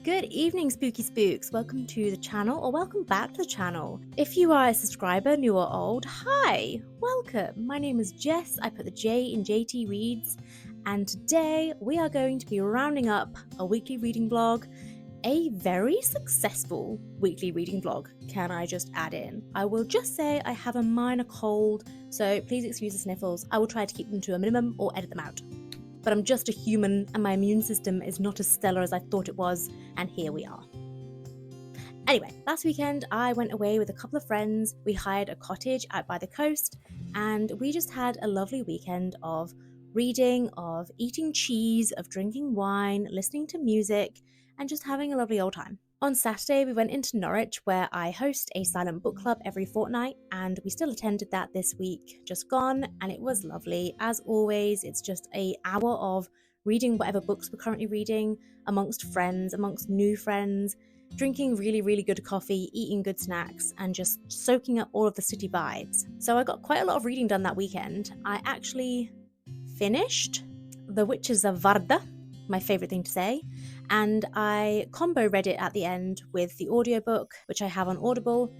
Good evening, Spooky Spooks. Welcome to the channel, or welcome back to the channel. If you are a subscriber, new or old, hi, welcome. My name is Jess. I put the J in JT Reads, and today we are going to be rounding up a weekly reading vlog, a very successful weekly reading vlog, can I just add in. I will just say I have a minor cold, so please excuse the sniffles. I will try to keep them to a minimum or edit them out. But I'm just a human and my immune system is not as stellar as I thought it was, and here we are. Anyway, last weekend I went away with a couple of friends. We hired a cottage out by the coast and we just had a lovely weekend of reading, of eating cheese, of drinking wine, listening to music, and just having a lovely old time. On Saturday, we went into Norwich, where I host a silent book club every fortnight, and we still attended that this week, just gone, and it was lovely. As always, it's just an hour of reading whatever books we're currently reading, amongst friends, amongst new friends, drinking really, really good coffee, eating good snacks, and just soaking up all of the city vibes. So I got quite a lot of reading done that weekend. I actually finished The Witches of Vardø, my favourite thing to say, and I combo read it at the end with the audiobook, which I have on Audible,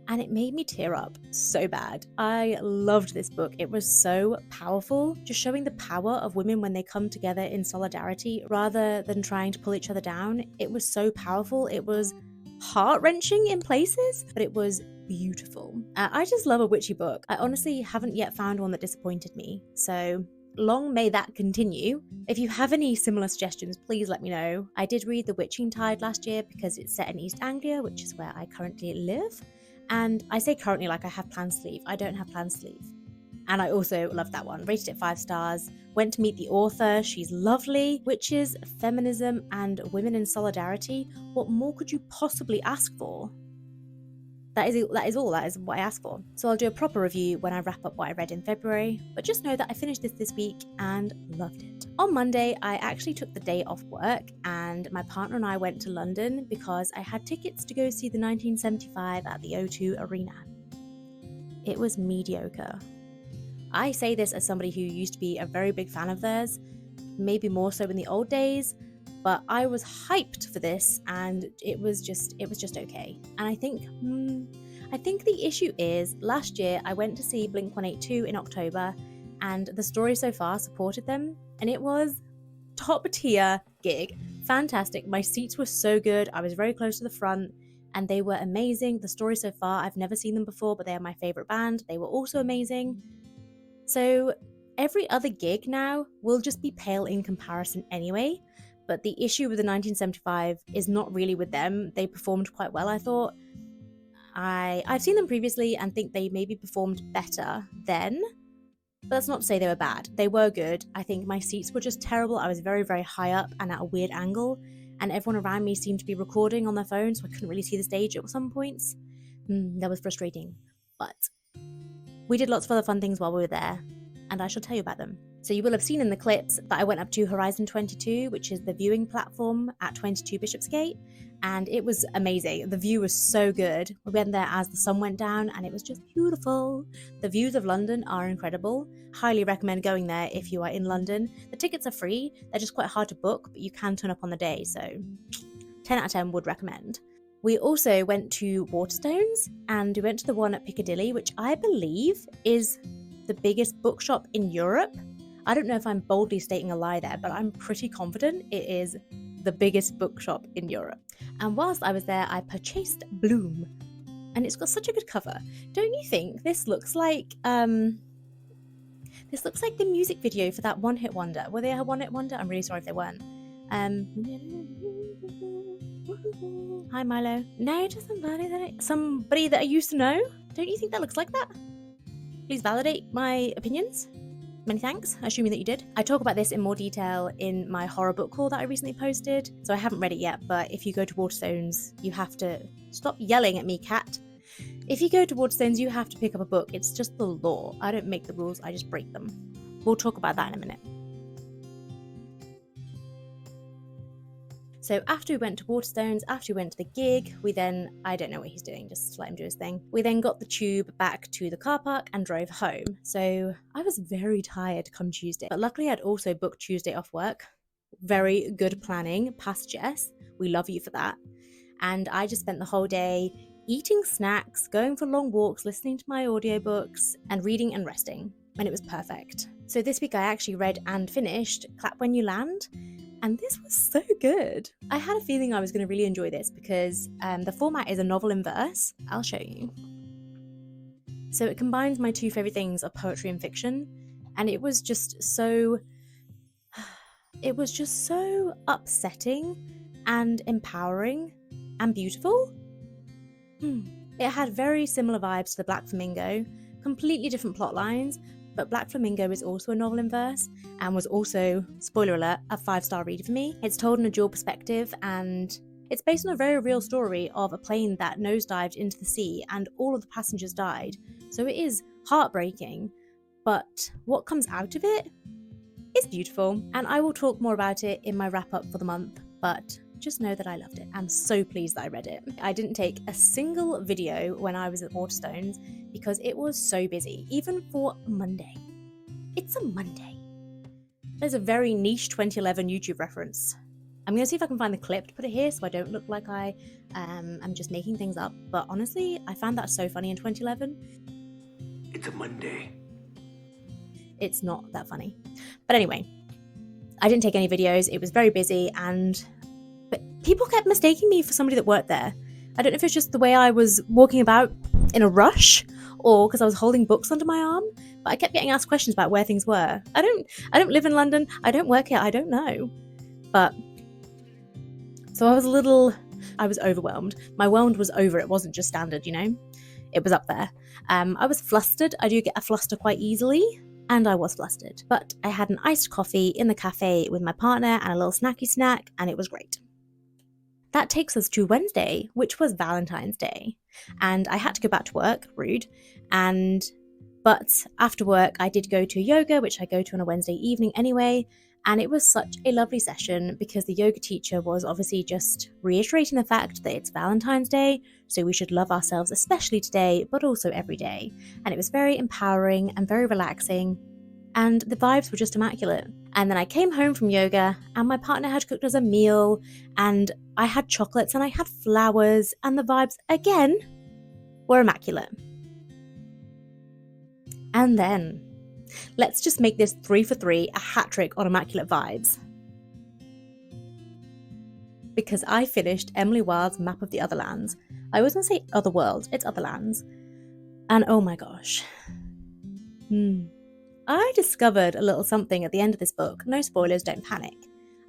and it made me tear up so bad. I loved this book. It was so powerful, just showing the power of women when they come together in solidarity rather than trying to pull each other down. It was so powerful. It was heart-wrenching in places, but it was beautiful. I just love a witchy book. I honestly haven't yet found one that disappointed me, so long may that continue. If you have any similar suggestions, please let me know. I did read The Witching Tide last year because it's set in East Anglia, which is where I currently live. And I say currently like I have plans to leave. I don't have plans to leave. And I also loved that one. Rated it 5 stars. Went to meet the author. She's lovely. Witches, feminism, and women in solidarity. What more could you possibly ask for? That is all. That is what I asked for. So I'll do a proper review when I wrap up what I read in February, but just know that I finished this week and loved it. On Monday, I actually took the day off work and my partner and I went to London because I had tickets to go see the 1975 at the O2 Arena. It was mediocre. I say this as somebody who used to be a very big fan of theirs, maybe more so in the old days, but I was hyped for this and it was just okay. And I think the issue is last year I went to see Blink-182 in October and the story so far supported them and it was top tier gig. Fantastic. My seats were so good. I was very close to the front and they were amazing. The story so far, I've never seen them before, but they are my favorite band. They were also amazing. So every other gig now will just be pale in comparison anyway. But the issue with the 1975 is not really with them. They performed quite well, I thought. I've seen them previously and think they maybe performed better then. But that's not to say they were bad. They were good. I think my seats were just terrible. I was very, very high up and at a weird angle. And everyone around me seemed to be recording on their phone, so I couldn't really see the stage at some points. That was frustrating. But we did lots of other fun things while we were there. And I shall tell you about them So you will have seen in the clips that I went up to Horizon 22, which is the viewing platform at 22 Bishopsgate, and it was amazing. The view was so good. We went there as the sun went down and it was just beautiful. The views of London are incredible. Highly recommend going there if you are in London. The tickets are free. They're just quite hard to book, but you can turn up on the day, so 10 out of 10 would recommend. We also went to Waterstones, and we went to the one at Piccadilly, which I believe is the biggest bookshop in Europe. I don't know if I'm boldly stating a lie there, but I'm pretty confident it is the biggest bookshop in Europe. And whilst I was there, I purchased Bloom, and it's got such a good cover. Don't you think this looks like the music video for that One Hit Wonder? Were they a One Hit Wonder? I'm really sorry if they weren't. Hi Milo. No, to somebody that I used to know. Don't you think that looks like that? Please validate my opinions. Many thanks, assuming that you did. I talk about this in more detail in my horror book haul that I recently posted, so I haven't read it yet, but if you go to Waterstones, you have to... Stop yelling at me, cat. If you go to Waterstones, you have to pick up a book. It's just the law. I don't make the rules, I just break them. We'll talk about that in a minute. So after we went to Waterstones, after we went to the gig, we then, I don't know what he's doing, just let him do his thing. We then got the tube back to the car park and drove home. So I was very tired come Tuesday, but luckily I'd also booked Tuesday off work. Very good planning, past Jess. We love you for that. And I just spent the whole day eating snacks, going for long walks, listening to my audiobooks, and reading and resting. And it was perfect. So this week I actually read and finished Clap When You Land. And this was so good. I had a feeling I was going to really enjoy this because the format is a novel in verse. I'll show you. So it combines my two favourite things of poetry and fiction. And it was just so upsetting and empowering and beautiful. It had very similar vibes to The Black Flamingo, completely different plot lines, but Black Flamingo is also a novel in verse and was also, spoiler alert, a 5-star read for me. It's told in a dual perspective and it's based on a very real story of a plane that nosedived into the sea and all of the passengers died. So it is heartbreaking, but what comes out of it is beautiful. And I will talk more about it in my wrap up for the month, but just know that I loved it. I'm so pleased that I read it. I didn't take a single video when I was at Waterstones because it was so busy, even for a Monday. It's a Monday. There's a very niche 2011 YouTube reference. I'm going to see if I can find the clip to put it here so I don't look like I am just making things up. But honestly, I found that so funny in 2011. It's a Monday. It's not that funny. But anyway, I didn't take any videos. It was very busy but people kept mistaking me for somebody that worked there. I don't know if it's just the way I was walking about in a rush or because I was holding books under my arm, but I kept getting asked questions about where things were. I don't live in London. I don't work here. I don't know. But so I was overwhelmed. My whelmed was over. It wasn't just standard, you know. It was up there. I was flustered. I do get a fluster quite easily. And I was flustered. But I had an iced coffee in the cafe with my partner and a little snacky snack, and it was great. That takes us to Wednesday, which was Valentine's Day. And I had to go back to work, rude. But after work, I did go to yoga, which I go to on a Wednesday evening anyway. And it was such a lovely session because the yoga teacher was obviously just reiterating the fact that it's Valentine's Day, so we should love ourselves, especially today, but also every day. And it was very empowering and very relaxing, and the vibes were just immaculate. And then I came home from yoga, and my partner had cooked us a meal, and I had chocolates and I had flowers, and the vibes, again, were immaculate. And then let's just make this 3 for 3, a hat trick on immaculate vibes. Because I finished Emily Wilde's Map of the Otherlands. I always want to say Otherworld, it's Otherlands. And oh my gosh. I discovered a little something at the end of this book. No spoilers, don't panic.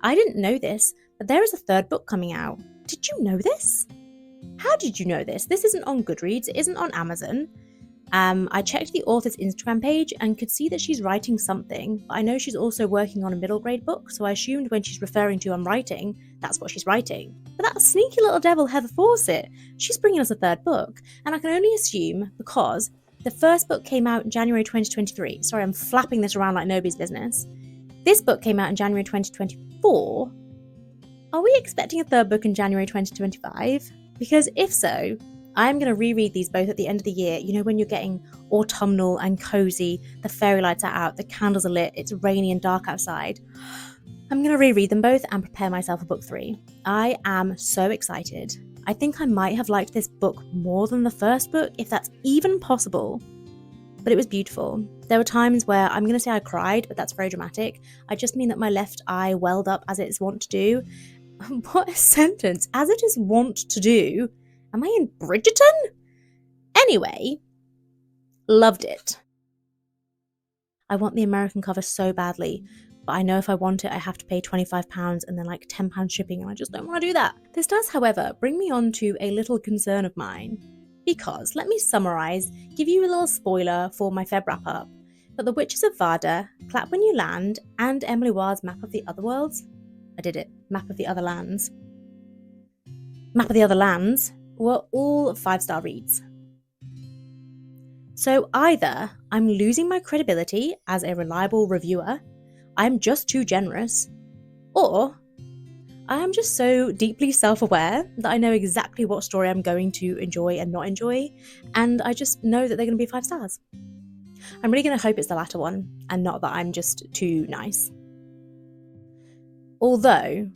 I didn't know this, but there is a 3rd book coming out. Did you know this? How did you know this? This isn't on Goodreads, it isn't on Amazon. I checked the author's Instagram page and could see that she's writing something, but I know she's also working on a middle grade book, so I assumed when she's referring to I'm writing, that's what she's writing. But that sneaky little devil Heather Fawcett, she's bringing us a 3rd book, and I can only assume because The first book came out in January 2023. Sorry, I'm flapping this around like nobody's business. This book came out in January 2024. Are we expecting a third book in January 2025? Because if so, I'm going to reread these both at the end of the year. You know, when you're getting autumnal and cozy, the fairy lights are out, the candles are lit, it's rainy and dark outside. I'm going to reread them both and prepare myself for book 3. I am so excited. I think I might have liked this book more than the first book, if that's even possible. But it was beautiful. There were times where I'm going to say I cried, but that's very dramatic. I just mean that my left eye welled up as it is wont to do. What a sentence. As it is wont to do. Am I in Bridgerton? Anyway, loved it. I want the American cover so badly, but I know if I want it, I have to pay £25 and then like £10 shipping, and I just don't want to do that. This does, however, bring me on to a little concern of mine, because, let me summarise, give you a little spoiler for my Feb wrap-up, but The Witches of Vardø, Clap When You Land, and Emily Wild's Map of the Otherworlds, I did it, Map of the Otherlands, were all 5-star reads. So either I'm losing my credibility as a reliable reviewer, I'm just too generous, or I am just so deeply self-aware that I know exactly what story I'm going to enjoy and not enjoy, and I just know that they're going to be 5 stars. I'm really going to hope it's the latter one, and not that I'm just too nice. Although,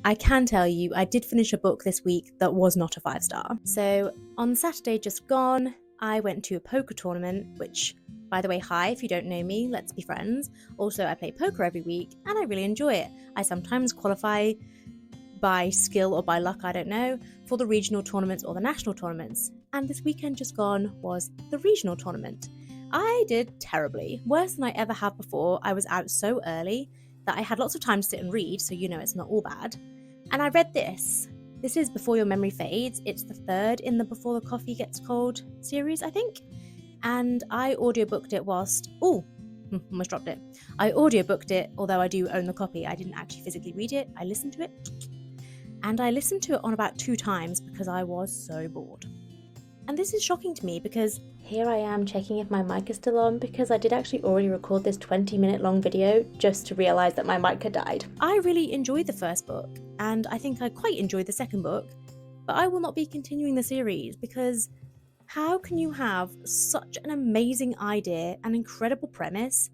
I can tell you I did finish a book this week that was not a 5-star. So, on Saturday just gone, I went to a poker tournament, which, by the way, hi, if you don't know me, let's be friends. Also, I play poker every week, and I really enjoy it. I sometimes qualify by skill or by luck, I don't know, for the regional tournaments or the national tournaments. And this weekend just gone was the regional tournament. I did terribly, worse than I ever have before. I was out so early that I had lots of time to sit and read, so you know it's not all bad. And I read this. This is Before Your Memory Fades. It's the third in the Before the Coffee Gets Cold series, I think. And I audiobooked it whilst... almost dropped it. I audiobooked it, although I do own the copy. I didn't actually physically read it. I listened to it. And I listened to it on about 2 times because I was so bored. And this is shocking to me because here I am checking if my mic is still on, because I did actually already record this 20-minute long video just to realise that my mic had died. I really enjoyed the first book, and I think I quite enjoyed the second book, but I will not be continuing the series because how can you have such an amazing idea, an incredible premise,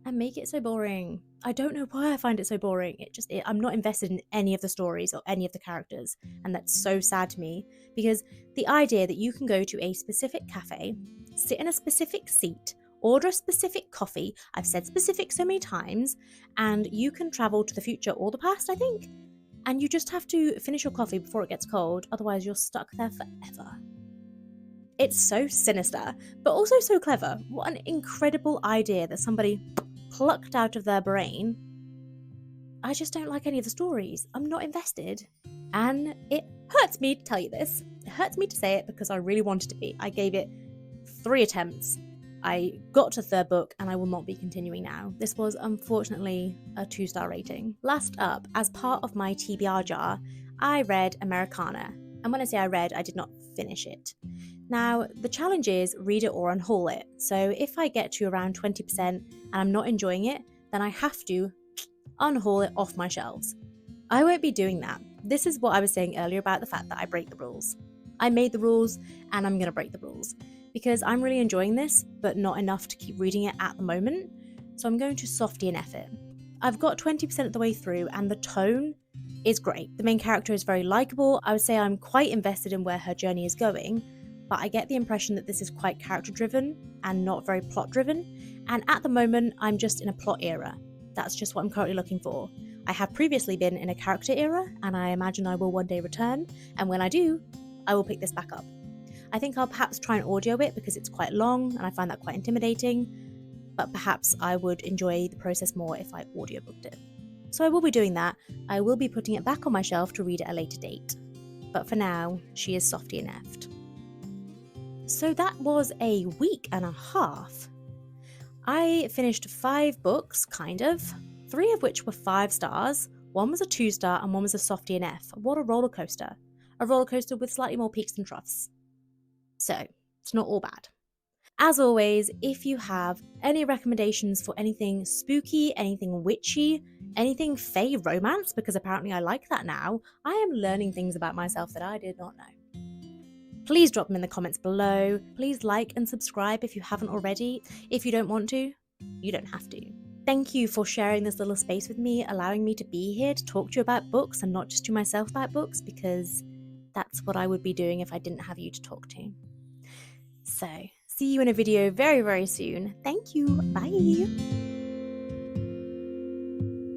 and make it so boring? I don't know why I find it so boring. I'm not invested in any of the stories or any of the characters, and that's so sad to me, because the idea that you can go to a specific cafe, sit in a specific seat, order a specific coffee, I've said specific so many times, and you can travel to the future or the past, I think, and you just have to finish your coffee before it gets cold, otherwise you're stuck there forever. It's so sinister, but also so clever. What an incredible idea that somebody plucked out of their brain. I just don't like any of the stories. I'm not invested. And it hurts me to tell you this. It hurts me to say it because I really wanted to be. I gave it 3 attempts. I got to the 3rd book and I will not be continuing now. This was unfortunately a 2-star rating. Last up, as part of my TBR jar, I read Americanah. And when I say I read, I did not finish it. Now, the challenge is read it or unhaul it. So if I get to around 20% and I'm not enjoying it, then I have to unhaul it off my shelves. I won't be doing that. This is what I was saying earlier about the fact that I break the rules. I made the rules and I'm going to break the rules because I'm really enjoying this, but not enough to keep reading it at the moment. So I'm going to softy and F it. I've got 20% of the way through and the tone is great. The main character is very likable. I would say I'm quite invested in where her journey is going, but I get the impression that this is quite character driven and not very plot driven. And at the moment, I'm just in a plot era. That's just what I'm currently looking for. I have previously been in a character era, and I imagine I will one day return. And when I do, I will pick this back up. I think I'll perhaps try and audio it because it's quite long and I find that quite intimidating, but perhaps I would enjoy the process more if I audiobooked it. So I will be doing that. I will be putting it back on my shelf to read at a later date. But for now, she is softy and effed. So that was a week and a half. I finished 5 books, kind of, 3 of which were 5 stars, 1 was a 2-star and 1 was a softy and F. What a roller coaster. A roller coaster with slightly more peaks than troughs. So, it's not all bad. As always, if you have any recommendations for anything spooky, anything witchy, anything fae romance, because apparently I like that now, I am learning things about myself that I did not know. Please drop them in the comments below. Please like and subscribe if you haven't already. If you don't want to, you don't have to. Thank you for sharing this little space with me, allowing me to be here to talk to you about books and not just to myself about books, because that's what I would be doing if I didn't have you to talk to. So, see you in a video very, very soon. Thank you. Bye.